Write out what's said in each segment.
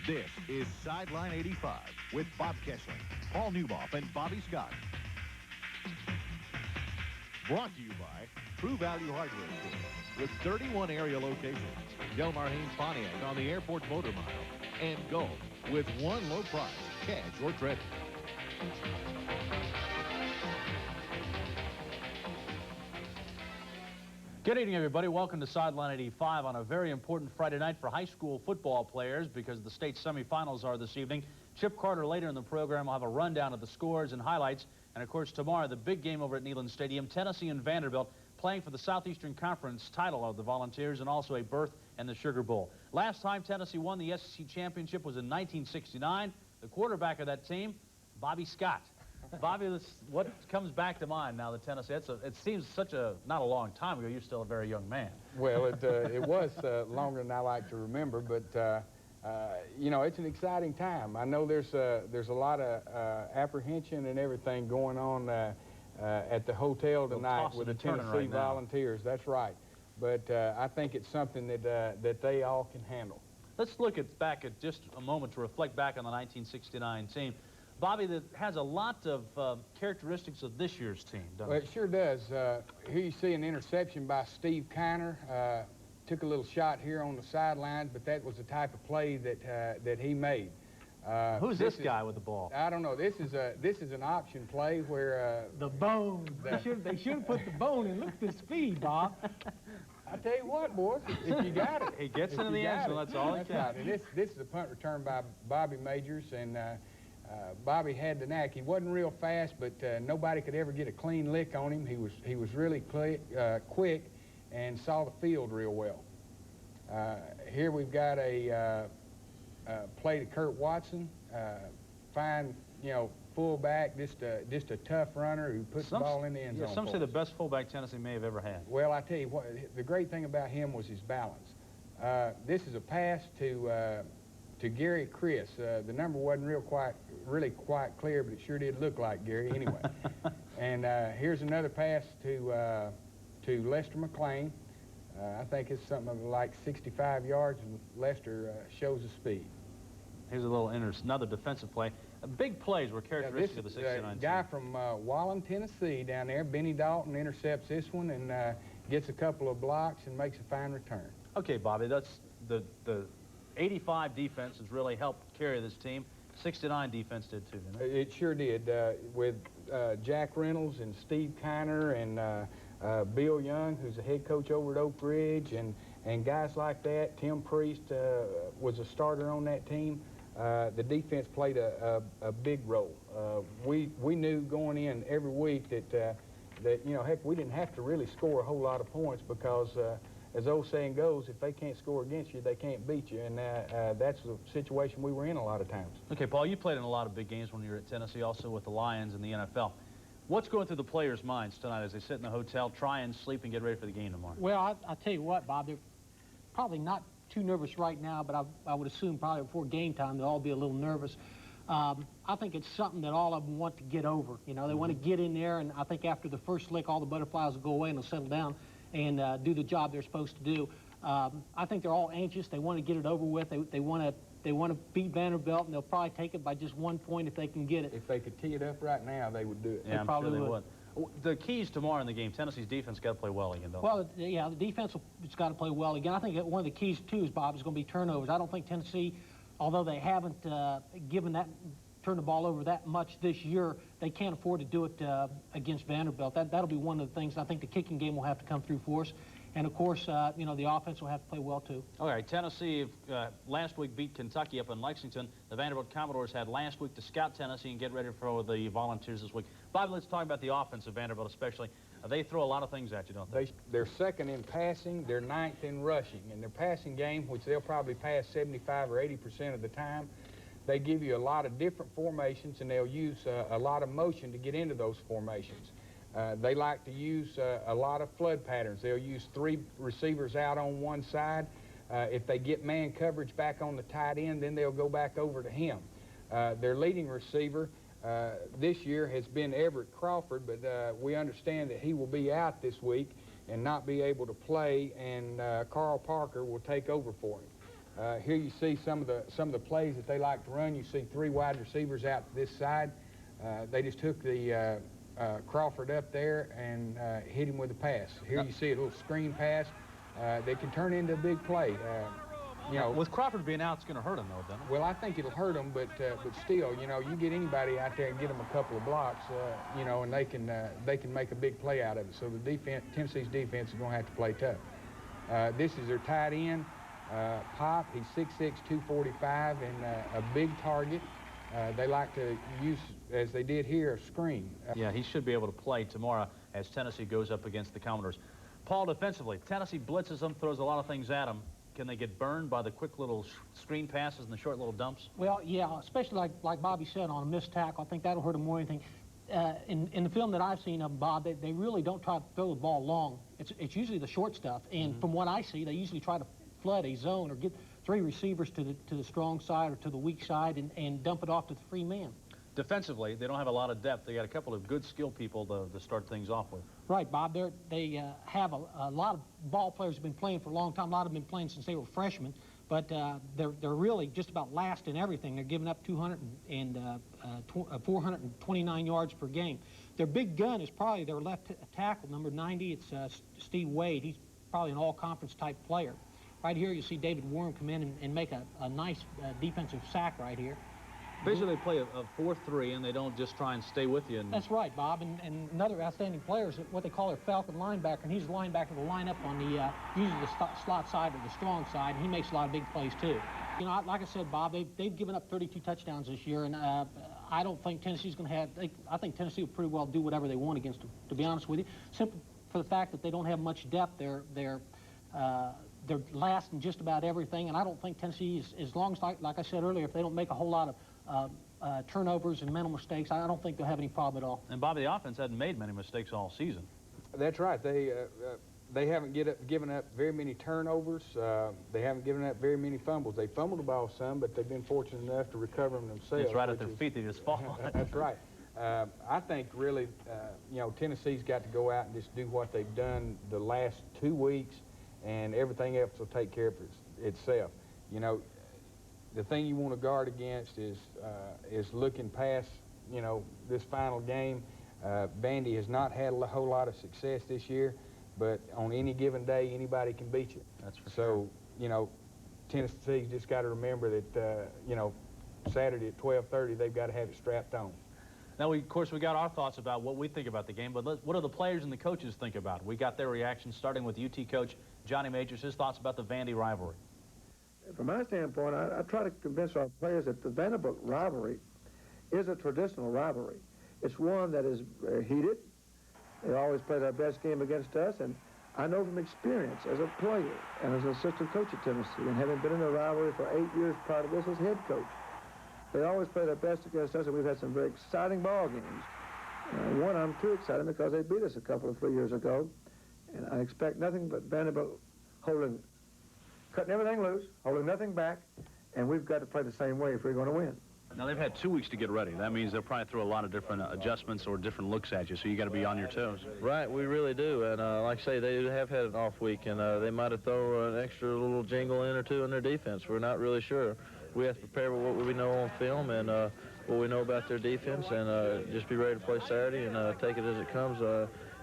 This is Sideline 85 with Bob Kessling, Paul Newboff, and Bobby Scott. Brought to you by True Value Hardware Store with 31 area locations. Delmar Haynes Pontiac on the Airport Motor Mile. And Gulf with one low price, cash or credit. Good evening, everybody. Welcome to Sideline 85 on a very important Friday night for high school football players because the state semifinals are this evening. Chip Carter later in the program will have a rundown of the scores and highlights. And, of course, tomorrow, the big game over at Neyland Stadium, Tennessee and Vanderbilt playing for the Southeastern Conference title of the Volunteers and also a berth in the Sugar Bowl. Last time Tennessee won the SEC championship was in 1969. The quarterback of that team, Bobby Scott. Bobby, what comes back to mind now that Tennessee, it seems not a long time ago, you're still a very young man. Well, it was longer than I like to remember, but, you know, it's an exciting time. I know there's a lot of apprehension and everything going on at the hotel tonight with the Tennessee Volunteers. That's right. But I think it's something that they all can handle. Let's look back at just a moment to reflect back on the 1969 team. Bobby, that has a lot of characteristics of this year's team, doesn't it? Well, it sure does. Here you see an interception by Steve Kiner. Took a little shot here on the sidelines, but that was the type of play that he made. Who's this guy with the ball? I don't know. This is an option play where the bone. They should have put the bone in. Look at the speed, Bob. I tell you what, boys, if you got it, he gets into the end zone. That's all he can. Right. And this is a punt return by Bobby Majors, and Bobby had the knack. He wasn't real fast, but nobody could ever get a clean lick on him. He was really quick and saw the field real well. Here we've got a play to Kurt Watson, fine, you know, fullback, just a tough runner who puts the ball in the end zone. Some say the best fullback Tennessee may have ever had. Well, I tell you what, the great thing about him was his balance. This is a pass to Gary Chris. The number wasn't really quite clear, but it sure did look like Gary anyway. And here's another pass to Lester McLean. I think it's something like 65 yards, and Lester shows the speed. Here's another defensive play. Big plays were characteristic of the 69 team. Guy from Wallen, Tennessee down there, Benny Dalton, intercepts this one and gets a couple of blocks and makes a fine return. Okay, Bobby, that's the 85 defense has really helped carry this team. 69 defense did too, didn't it? It sure did, with Jack Reynolds and Steve Kiner and Bill Young, who's the head coach over at Oak Ridge, and guys like that. Tim Priest was a starter on that team. The defense played a big role. We knew going in every week that you know, heck, we didn't have to really score a whole lot of points because as the old saying goes, if they can't score against you, they can't beat you, and that's the situation we were in a lot of times. Okay, Paul, you played in a lot of big games when you were at Tennessee, also with the Lions and the NFL. What's going through the players' minds tonight as they sit in the hotel, try and sleep and get ready for the game tomorrow? Well, I'll tell you what, Bob, they're probably not too nervous right now, but I would assume probably before game time they'll all be a little nervous. I think it's something that all of them want to get over. You know, they want to get in there, and I think after the first lick, all the butterflies will go away and they'll settle down and do the job they're supposed to do. I think they're all anxious. They want to get it over with. They want to beat Vanderbilt, and they'll probably take it by just 1 point if they can get it. If they could tee it up right now, they would do it. Yeah, I'm sure they would. The keys tomorrow in the game, Tennessee's defense got to play well again, don't they? Well, yeah, the defense has got to play well again. I think that one of the keys, too, is, Bob, is going to be turnovers. I don't think Tennessee, although they haven't turned the ball over that much this year, they can't afford to do it against Vanderbilt. That'll be one of the things. I think the kicking game will have to come through for us. And, of course, you know, the offense will have to play well, too. All right, Tennessee last week beat Kentucky up in Lexington. The Vanderbilt Commodores had last week to scout Tennessee and get ready for the Volunteers this week. Bobby, let's talk about the offense of Vanderbilt especially. They throw a lot of things at you, don't they? They're second in passing. They're ninth in rushing. In their passing game, which they'll probably pass 75 or 80% of the time, they give you a lot of different formations, and they'll use a lot of motion to get into those formations. They like to use a lot of flood patterns. They'll use 3 receivers out on one side. If they get man coverage back on the tight end, then they'll go back over to him. Their leading receiver this year has been Everett Crawford, but we understand that he will be out this week and not be able to play, and Carl Parker will take over for him. Here you see some of the plays that they like to run. You see 3 wide receivers out this side. They just took the Crawford up there and hit him with a pass. Here you see a little screen pass that can turn into a big play. You know, with Crawford being out, it's going to hurt him, though, doesn't it? Well, I think it'll hurt them, but still, you know, you get anybody out there and get them a couple of blocks, you know, and they can make a big play out of it. So the defense, Tennessee's defense, is going to have to play tough. This is their tight end, Pop. He's 6'6", 245, and a big target. They like to use, as they did here, a screen. Yeah, he should be able to play tomorrow as Tennessee goes up against the Commodores. Paul, defensively, Tennessee blitzes them, throws a lot of things at them. Can they get burned by the quick little screen passes and the short little dumps? Well, yeah, especially like Bobby said, on a missed tackle. I think that'll hurt them more than anything. In the film that I've seen of them, Bob, they really don't try to throw the ball long. It's usually the short stuff. And from what I see, they usually try to flood a zone or get 3 receivers to the strong side or to the weak side and dump it off to the free man. Defensively, they don't have a lot of depth. They got a couple of good skill people to start things off with. Right, Bob. They have a lot of ball players who've been playing for a long time. A lot have been playing since they were freshmen, but they're really just about last in everything. They're giving up 429 yards per game. Their big gun is probably their left tackle, number 90. It's Steve Wade. He's probably an all-conference type player. Right here, you see David Warren come in and make a nice defensive sack right here. Basically, they play a 4-3, and they don't just try and stay with you. That's right, Bob. And another outstanding player is what they call their Falcon linebacker, and he's the linebacker to line up on the usually the slot side or the strong side, and he makes a lot of big plays too. You know, like I said, Bob, they've given up 32 touchdowns this year, and I don't think Tennessee's going to have. I think Tennessee will pretty well do whatever they want against them. To be honest with you, simply for the fact that they don't have much depth, they're last in just about everything, and I don't think Tennessee, as long as, like I said earlier, if they don't make a whole lot of turnovers and mental mistakes, I don't think they'll have any problem at all. And Bobby, the offense hadn't made many mistakes all season. That's right. They haven't given up very many turnovers. They haven't given up very many fumbles. They fumbled the ball some, but they've been fortunate enough to recover them themselves. It's right at their feet. They just fall on it. That's right. I think really, you know, Tennessee's got to go out and just do what they've done the last 2 weeks, and everything else will take care of itself. You know, the thing you want to guard against is looking past, you know, this final game. VANDY has not had a whole lot of success this year, but on any given day, anybody can beat you. That's for sure. So, you know, Tennessee's just got to remember that, you know, Saturday at 12:30, they've got to have it strapped on. Now, of course, we got our thoughts about what we think about the game, but what do the players and the coaches think about it? We got their reactions, starting with UT coach Johnny Majors, his thoughts about the Vandy rivalry. From my standpoint, I try to convince our players that the Vanderbilt rivalry is a traditional rivalry. It's one that is heated. They always play their best game against us, and I know from experience as a player and as an assistant coach at Tennessee, and having been in the rivalry for 8 years prior to this as head coach, they always play their best against us, and we've had some very exciting ball games. One, I'm too excited because they beat us a couple of 3 years ago, and I expect nothing but Vanderbilt cutting everything loose, holding nothing back, and we've got to play the same way if we're going to win. Now, they've had 2 weeks to get ready. That means they'll probably throw a lot of different adjustments or different looks at you, so you got to be on your toes. Right, we really do, and like I say, they have had an off week, and they might have thrown an extra little jingle in or two in their defense. We're not really sure. We have to prepare with what we know on film and what we know about their defense, and just be ready to play Saturday and take it as it comes.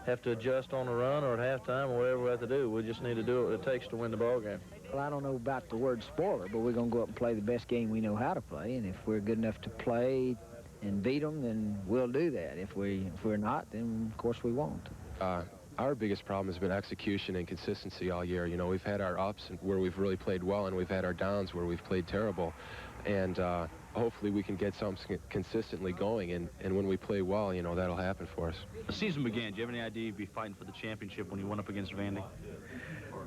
Have to adjust on the run or at halftime or whatever we have to do. We just need to do what it takes to win the ball game. Well, I don't know about the word spoiler, but we're going to go up and play the best game we know how to play, and if we're good enough to play and beat them, then we'll do that. If we're not, then of course we won't. Our biggest problem has been execution and consistency all year. You know, we've had our ups where we've really played well, and we've had our downs where we've played terrible. And hopefully we can get something consistently going, and when we play well, you know, that'll happen for us. The season began. Do you have any idea you'd be fighting for the championship when you went up against Vandy?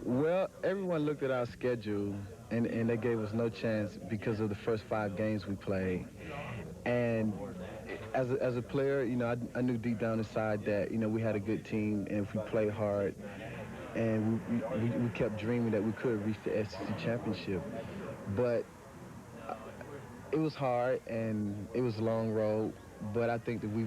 Well, everyone looked at our schedule, and they gave us no chance because of the first 5 games we played. And as a player, you know, I knew deep down inside that, you know, we had a good team, and if we played hard, and we kept dreaming that we could reach the SEC championship. But it was hard, and it was a long road, but I think that we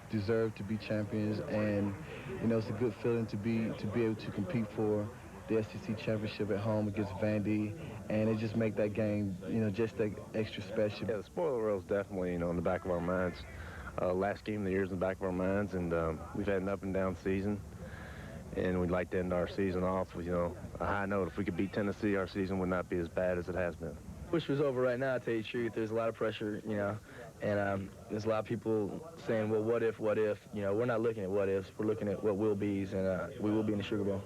deserve to be champions, and, you know, it's a good feeling to be able to compete for the SEC championship at home against Vandy, and it just make that game, you know, just extra special. Yeah, the spoiler roll is definitely, you know, in the back of our minds. Last game of the year is in the back of our minds, and we've had an up and down season, and we'd like to end our season off with, you know, a high note. If we could beat Tennessee, our season would not be as bad as it has been. Wish it was over right now, to tell you the truth. There's a lot of pressure, you know, and there's a lot of people saying, well, what if? You know, we're not looking at what ifs. We're looking at what will be's, and we will be in the Sugar Bowl.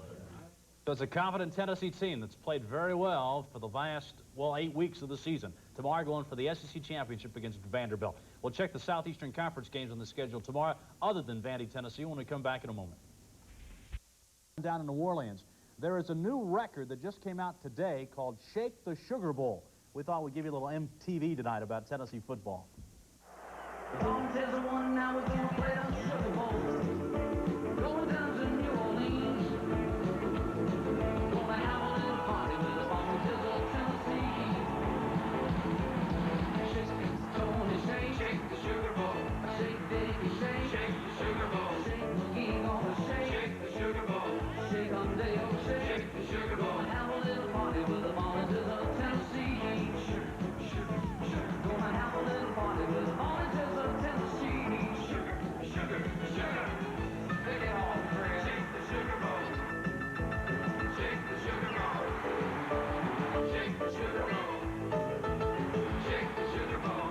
So it's a confident Tennessee team that's played very well for the last, well, 8 weeks of the season. Tomorrow going for the SEC Championship against Vanderbilt. We'll check the Southeastern Conference games on the schedule tomorrow, other than Vandy, Tennessee, when we come back in a moment. Down in New Orleans, there is a new record that just came out today called Shake the Sugar Bowl. We thought we'd give you a little MTV tonight about Tennessee football. Now we're gonna play the Sugar Bowl. Going down to New Orleans. Gonna have a little party with the volunteers of Tennessee. Shake the Sugar Bowl. Shake, baby, shake the Sugar Bowl. Shake, McGee, gonna shake the Sugar Bowl. Shake on Dale, shake the Sugar Bowl. Gonna have a little party with the volunteers of Tennessee. Gonna have a little party with the volunteers of Tennessee. Sugar. Take it on, Fred. Shake the Sugar Bowl. Shake the Sugar Bowl. Shake the Sugar Bowl. Shake the Sugar Bowl.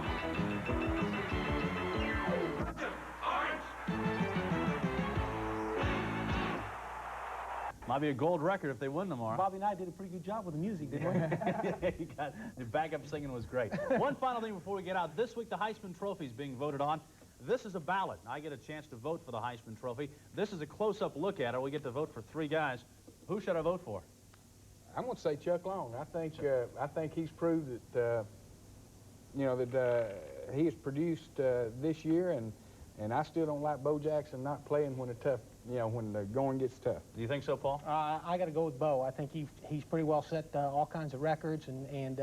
Orange. Might be a gold record if they win tomorrow. Bobby and I did a pretty good job with the music, didn't we? The backup singing was great. One final thing before we get out. This week, the Heisman Trophy is being voted on. This is a ballot. I get a chance to vote for the Heisman Trophy. This is a close-up look at it. We get to vote for 3 guys. Who should I vote for? I'm going to say Chuck Long. I think he's proved that, you know, that he has produced this year, and I still don't like Bo Jackson not playing when when the going gets tough. Do you think so, Paul? I got to go with Bo. I think he's pretty well set all kinds of records, and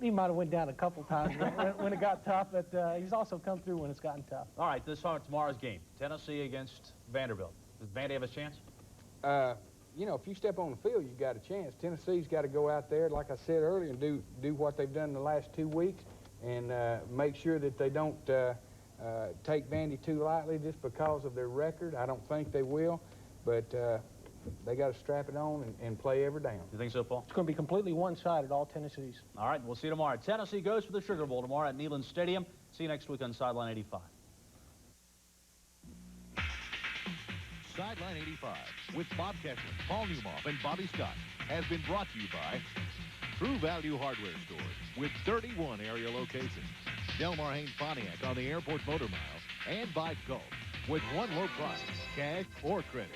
he might have went down a couple times when it got tough, but he's also come through when it's gotten tough. All right, this is tomorrow's game. Tennessee against Vanderbilt. Does Vandy have a chance? You know, if you step on the field, you've got a chance. Tennessee's got to go out there, like I said earlier, and do what they've done in the last 2 weeks, and make sure that they don't take Vandy too lightly just because of their record. I don't think they will, but they got to strap it on and play every down. You think so, Paul? It's going to be completely one-sided, all Tennessee's. All right, we'll see you tomorrow. Tennessee goes for the Sugar Bowl tomorrow at Neyland Stadium. See you next week on Sideline 85. Sideline 85 with Bob Kessler, Paul Newmoff, and Bobby Scott has been brought to you by True Value Hardware Stores with 31 area locations. Delmar Haynes Pontiac on the Airport Motor Mile, and by Gulf with 1 low price, cash or credit.